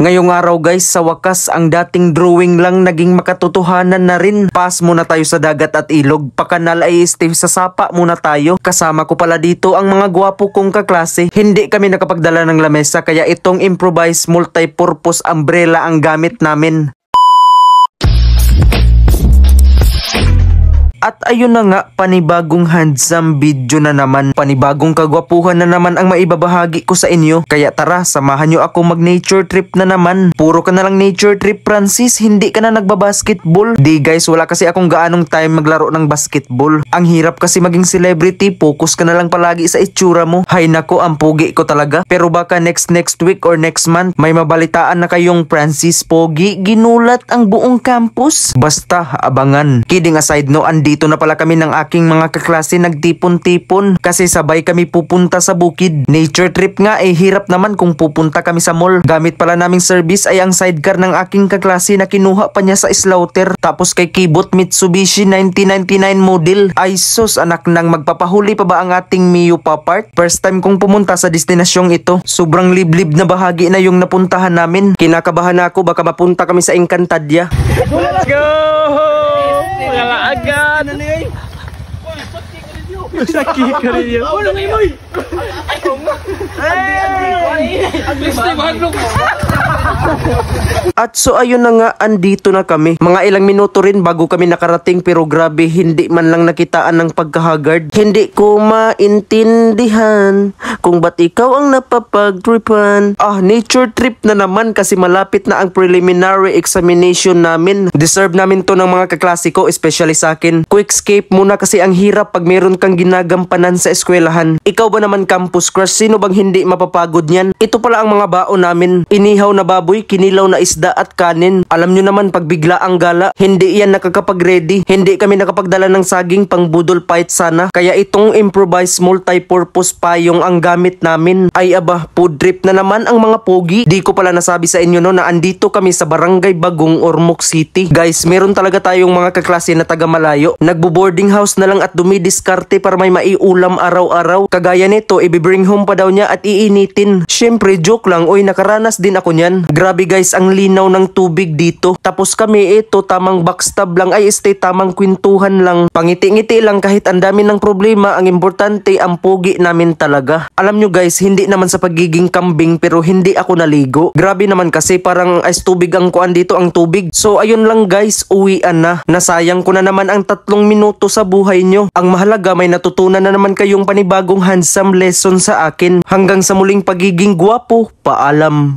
Ngayong araw guys, sa wakas ang dating drawing lang naging makatotohanan na rin. Pass muna tayo sa dagat at ilog. Pakanal ay stay sa sapa muna tayo. Kasama ko pala dito ang mga gwapo kong kaklase. Hindi kami nakapagdala ng lamesa kaya itong improvised multi-purpose umbrella ang gamit namin. At ayun na nga, panibagong handsome video na naman. Panibagong kagwapuhan na naman ang maibabahagi ko sa inyo. Kaya tara, samahan nyo ako mag nature trip na naman. Puro ka na lang nature trip, Francis. Hindi ka na nagbabasketball. Di guys, wala kasi akong gaanong time maglaro ng basketball. Ang hirap kasi maging celebrity. Focus ka na lang palagi sa itsura mo. Hay nako, ang pogi ko talaga. Pero baka next week or next month, may mabalitaan na kayong Francis Pogi. Ginulat ang buong campus. Basta, abangan. Kidding aside no, dito na pala kami ng aking mga kaklase nagtipon-tipon kasi sabay kami pupunta sa bukid. Nature trip nga hirap naman kung pupunta kami sa mall. Gamit pala naming service ay ang sidecar ng aking kaklase na kinuha pa niya sa slaughter. Tapos kay Kibot Mitsubishi 1999 model. Ay sus, anak nang magpapahuli pa ba ang ating Mio Papart? First time kong pumunta sa destinasyong ito. Sobrang liblib na bahagi na yung napuntahan namin. Kinakabahan ako baka mapunta kami sa Encantadia. Let's go! Agad na niya. Sakit ka rin yun. Ano nga yun? At so ayun na nga, andito na kami. Mga ilang minuto rin bago kami nakarating pero grabe, hindi man lang nakitaan ng pagkahagard. Hindi ko maintindihan kung ba't ikaw ang napapagtripan. Nature trip na naman kasi malapit na ang preliminary examination namin. Deserve namin to ng mga kaklasiko, especially sa akin. Quick escape muna kasi ang hirap pag meron kang ginagampanan sa eskwelahan. Ikaw ba naman campus crush? Sino bang hindi mapapagod niyan? Ito pala ang mga baon namin. Inihaw na baboy, kinilaw na isda at kanin. Alam nyo naman pag bigla ang gala, hindi yan nakakapag-ready. Hindi kami nakapagdala ng saging pang budol fight sana. Kaya itong improvised multi-purpose payong ang gamit namin. Ay aba, food trip na naman ang mga pogi. Di ko pala nasabi sa inyo no na andito kami sa Barangay Bagong, Ormoc City. Guys, meron talaga tayong mga kaklase na taga malayo. Nagbo-boarding house na lang at dumidiskarte para may maiulam araw-araw. Kagaya nito, i-bring home pa daw niya at iinitin. Syempre, joke lang. Uy, nakaranas din ako niyan. Grabe guys, ang linaw ng tubig dito. Tapos kami ito, tamang backstab lang. Ay, tamang kwentuhan lang. Pangiti-ngiti lang kahit ang dami ng problema. Ang importante, ang pogi namin talaga. Alam nyo guys, hindi naman sa pagiging kambing pero hindi ako naligo. Grabe naman kasi parang ice tubig ang kuan dito, ang tubig. So ayun lang guys, uwian na. Nasayang ko na naman ang 3 minuto sa buhay nyo. Ang mahalaga, may natutunan na naman kayong panibagong handsome lesson sa akin. Hanggang sa muling pagiging gwapo, paalam.